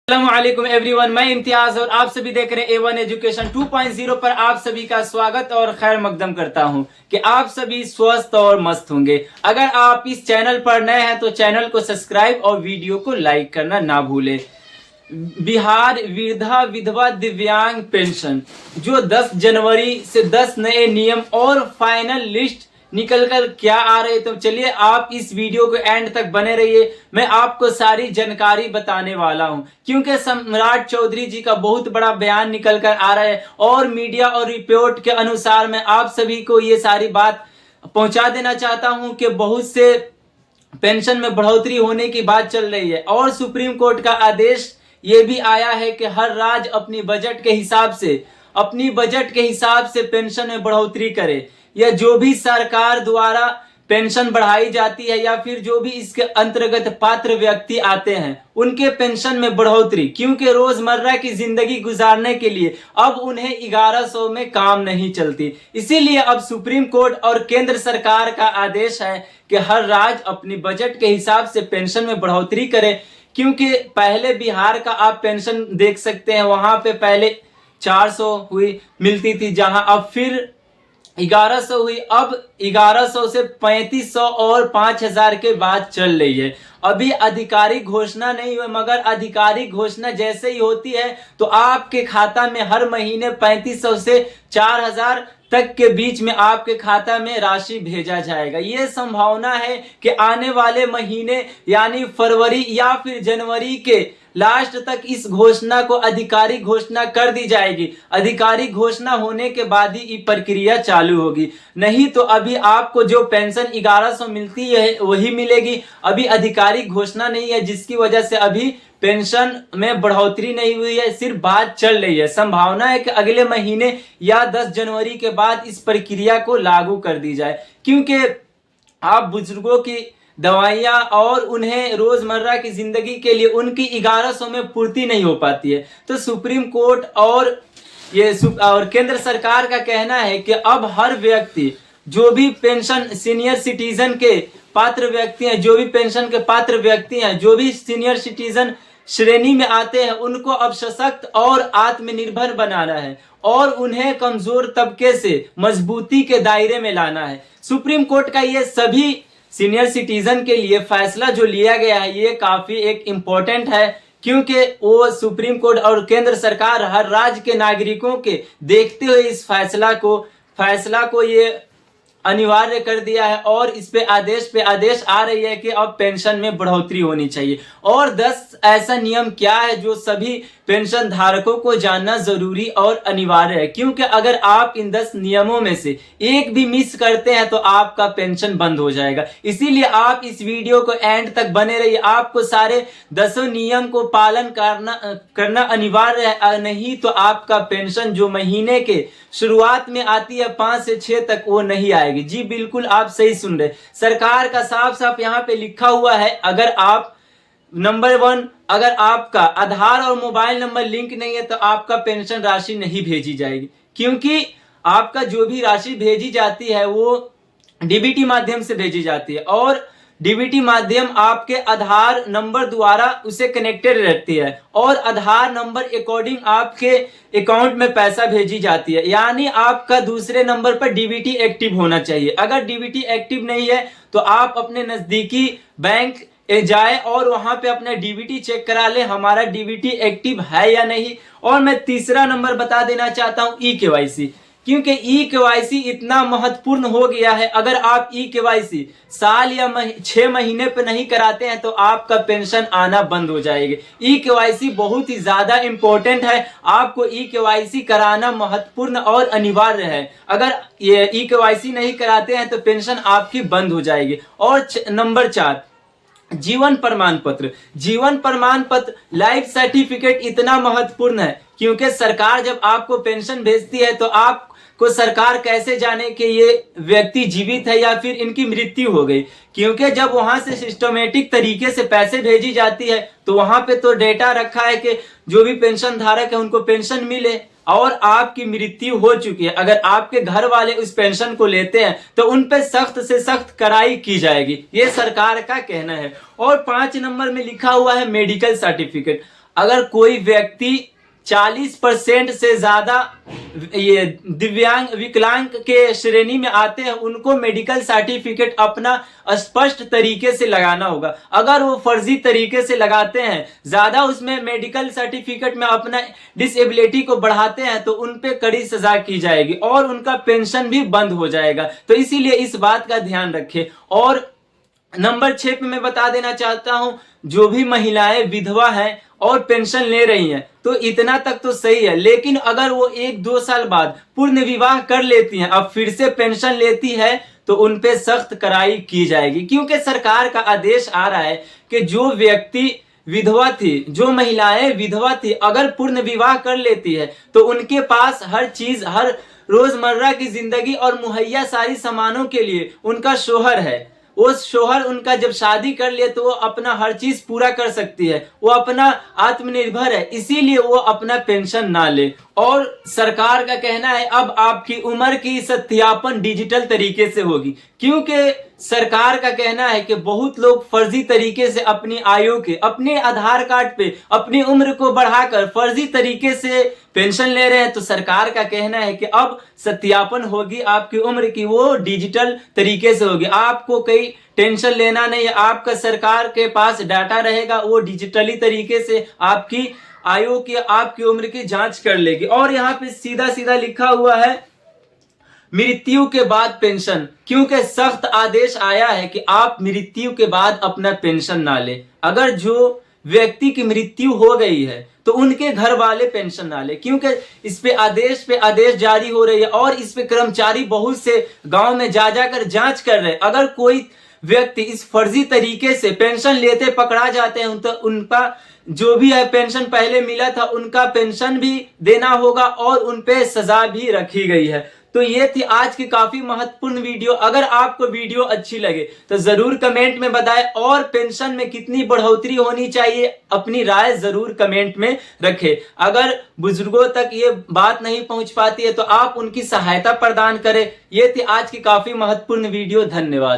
अस्सलामुअलैकुम एवरीवन, मैं इम्तियाज और आप सभी देख रहे हैं A1 एजुकेशन 2.0 पर आप सभी का स्वागत और खैर मकदम करता हूं कि आप सभी स्वस्थ और मस्त होंगे। अगर आप इस चैनल पर नए हैं तो चैनल को सब्सक्राइब और वीडियो को लाइक करना ना भूलें। बिहार वृद्धा विधवा दिव्यांग पेंशन जो 10 जनवरी से 10 नए नियम और फाइनल लिस्ट निकल कर क्या आ रहे, तो चलिए आप इस वीडियो को एंड तक बने रहिए। मैं आपको सारी जानकारी बताने वाला हूं क्योंकि सम्राट चौधरी जी का बहुत बड़ा बयान निकल कर आ रहा है और मीडिया और रिपोर्ट के अनुसार मैं आप सभी को ये सारी बात पहुंचा देना चाहता हूं कि बहुत से पेंशन में बढ़ोतरी होने की बात चल रही है और सुप्रीम कोर्ट का आदेश ये भी आया है कि हर राज्य अपनी बजट के हिसाब से पेंशन में बढ़ोतरी करे, या जो भी सरकार द्वारा पेंशन बढ़ाई जाती है या फिर जो भी इसके अंतर्गत पात्र व्यक्ति आते हैं उनके पेंशन में बढ़ोतरी, क्योंकि रोजमर्रा की जिंदगी गुजारने के लिए अब उन्हें 1100 में काम नहीं चलती। इसीलिए अब सुप्रीम कोर्ट और केंद्र सरकार का आदेश है कि हर राज्य अपनी बजट के हिसाब से पेंशन में बढ़ोतरी करे। क्योंकि पहले बिहार का आप पेंशन देख सकते हैं, वहां पे पहले 400 हुई मिलती थी, जहां अब फिर 1100 हुई, अब 1100 से 3500 और 5000 के बाद चल रही है। अभी आधिकारिक घोषणा नहीं हुई, मगर आधिकारिक घोषणा जैसे ही होती है तो आपके खाता में हर महीने 3500 से 4000 तक के बीच में आपके खाता में राशि भेजा जाएगा। ये संभावना है कि आने वाले महीने यानी फरवरी या फिर जनवरी के लास्ट तक इस घोषणा को आधिकारिक घोषणा कर दी जाएगी। आधिकारिक घोषणा होने के बाद ही ये प्रक्रिया चालू होगी, नहीं तो अभी आपको जो पेंशन 1100 मिलती है वही मिलेगी। अभी आधिकारिक घोषणा नहीं है, जिसकी वजह से अभी पेंशन में बढ़ोतरी नहीं हुई है, सिर्फ बात चल रही है। संभावना है कि अगले महीने या 10 जनवरी के बाद इस प्रक्रिया को लागू कर दी जाए, क्योंकि आप बुजुर्गों की दवाइयां और उन्हें रोजमर्रा की जिंदगी के लिए उनकी 1100 में पूर्ति नहीं हो पाती है। तो सुप्रीम कोर्ट और केंद्र सरकार का कहना है कि अब हर व्यक्ति जो भी पेंशन सीनियर सिटीजन के पात्र व्यक्ति हैं, जो भी पेंशन के पात्र व्यक्ति हैं, जो भी सीनियर सिटीजन श्रेणी में आते हैं, उनको अब सशक्त और आत्मनिर्भर बनाना है और उन्हें कमजोर तबके से मजबूती के दायरे में लाना है। सुप्रीम कोर्ट का ये सभी सीनियर सिटीजन के लिए फैसला जो लिया गया है ये काफी एक इम्पोर्टेंट है, क्योंकि वो सुप्रीम कोर्ट और केंद्र सरकार हर राज्य के नागरिकों के देखते हुए इस फैसला को ये अनिवार्य कर दिया है और इस पे आदेश आ रही है कि अब पेंशन में बढ़ोतरी होनी चाहिए। और 10 ऐसा नियम क्या है जो सभी पेंशन धारकों को जानना जरूरी और अनिवार्य है, क्योंकि अगर आप इन 10 नियमों में से एक भी मिस करते हैं तो आपका पेंशन बंद हो जाएगा। इसीलिए आप इस वीडियो को एंड तक बने रहिए। आपको सारे 10 नियम को पालन करना अनिवार्य है, नहीं तो आपका पेंशन जो महीने के शुरुआत में आती है 5 से 6 तक वो नहीं आएगी। जी बिल्कुल, आप सही सुन रहे। सरकार का साफ साफ यहाँ पे लिखा हुआ है, अगर आप नंबर 1 अगर आपका आधार और मोबाइल नंबर लिंक नहीं है तो आपका पेंशन राशि नहीं भेजी जाएगी, क्योंकि आपका जो भी राशि भेजी जाती है वो डीबीटी माध्यम से भेजी जाती है और डीबीटी माध्यम आपके आधार नंबर द्वारा उसे कनेक्टेड रहती है और आधार नंबर अकॉर्डिंग आपके अकाउंट में पैसा भेजी जाती है। यानी आपका दूसरे नंबर पर डीबीटी एक्टिव होना चाहिए। अगर डीबीटी एक्टिव नहीं है तो आप अपने नजदीकी बैंक जाए और वहां पे अपना डीबीटी चेक करा ले, हमारा डीबीटी एक्टिव है या नहीं। और मैं तीसरा नंबर बता देना चाहता हूं, ई केवाईसी, क्योंकि ई केवाईसी इतना महत्वपूर्ण हो गया है। अगर आप ई केवाईसी साल या 6 महीने पे नहीं कराते हैं तो आपका पेंशन आना बंद हो जाएगी। ई केवाईसी बहुत ही ज्यादा इंपॉर्टेंट है, आपको ई केवाईसी कराना महत्वपूर्ण और अनिवार्य है। अगर ये ई केवाईसी नहीं कराते हैं तो पेंशन आपकी बंद हो जाएगी। और नंबर 4, जीवन प्रमाण पत्र लाइफ सर्टिफिकेट इतना महत्वपूर्ण है, क्योंकि सरकार जब आपको पेंशन भेजती है तो आपको सरकार कैसे जाने कि ये व्यक्ति जीवित है या फिर इनकी मृत्यु हो गई, क्योंकि जब वहां से सिस्टमेटिक तरीके से पैसे भेजी जाती है तो वहां पे तो डेटा रखा है कि जो भी पेंशन धारक है उनको पेंशन मिले और आपकी मृत्यु हो चुकी है। अगर आपके घर वाले उस पेंशन को लेते हैं तो उन पे सख्त से सख्त कार्रवाई की जाएगी, ये सरकार का कहना है। और 5 नंबर में लिखा हुआ है मेडिकल सर्टिफिकेट। अगर कोई व्यक्ति 40% से ज्यादा ये दिव्यांग विकलांग के श्रेणी में आते हैं, उनको मेडिकल सर्टिफिकेट अपना स्पष्ट तरीके से लगाना होगा। अगर वो फर्जी तरीके से लगाते हैं, ज्यादा उसमें मेडिकल सर्टिफिकेट में अपना डिसेबिलिटी को बढ़ाते हैं, तो उन पे कड़ी सजा की जाएगी और उनका पेंशन भी बंद हो जाएगा। तो इसीलिए इस बात का ध्यान रखें। और नंबर 6 पे मैं बता देना चाहता हूं, जो भी महिलाएं विधवा हैं और पेंशन ले रही हैं, तो इतना तक तो सही है, लेकिन अगर वो 1-2 साल बाद पूर्ण विवाह कर लेती हैं, अब फिर से पेंशन लेती है, तो उन पे सख्त कार्रवाई की जाएगी। क्योंकि सरकार का आदेश आ रहा है कि जो व्यक्ति विधवा थी, जो महिलाएं विधवा थी, अगर पूर्ण विवाह कर लेती है, तो उनके पास हर चीज, हर रोजमर्रा की जिंदगी और मुहैया सारी सामानों के लिए उनका शोहर है। वो शोहर उनका जब शादी कर ले तो वो अपना हर चीज पूरा कर सकती है, वो अपना आत्मनिर्भर है, इसीलिए वो अपना पेंशन ना ले। और सरकार का कहना है अब आपकी उम्र की सत्यापन डिजिटल तरीके से होगी, क्योंकि सरकार का कहना है कि बहुत लोग फर्जी तरीके से अपनी आयु के, अपने आधार कार्ड पे अपनी उम्र को बढ़ाकर फर्जी तरीके से पेंशन ले रहे हैं। तो सरकार का कहना है कि अब सत्यापन होगी आपकी उम्र की, वो डिजिटल तरीके से होगी। आपको कई टेंशन लेना नहीं है, आपका सरकार के पास डाटा रहेगा, वो डिजिटली तरीके से आपकी आयु की, आपकी उम्र की जांच कर लेगी। और यहाँ पे सीधा सीधा लिखा हुआ है मृत्यु के बाद पेंशन, क्योंकि सख्त आदेश आया है कि आप मृत्यु के बाद अपना पेंशन ना ले। अगर जो व्यक्ति की मृत्यु हो गई है तो उनके घर वाले पेंशन ना ले, क्योंकि इस पे आदेश जारी हो रही है और इस पे कर्मचारी बहुत से गांव में जा जाकर जांच कर रहे हैं। अगर कोई व्यक्ति इस फर्जी तरीके से पेंशन लेते पकड़ा जाते हैं, तो उनका जो भी है पेंशन पहले मिला था, उनका पेंशन भी देना होगा और उनपे सजा भी रखी गई है। तो ये थी आज की काफी महत्वपूर्ण वीडियो। अगर आपको वीडियो अच्छी लगे तो जरूर कमेंट में बताएं, और पेंशन में कितनी बढ़ोतरी होनी चाहिए अपनी राय जरूर कमेंट में रखें। अगर बुजुर्गों तक ये बात नहीं पहुंच पाती है तो आप उनकी सहायता प्रदान करें। ये थी आज की काफी महत्वपूर्ण वीडियो। धन्यवाद।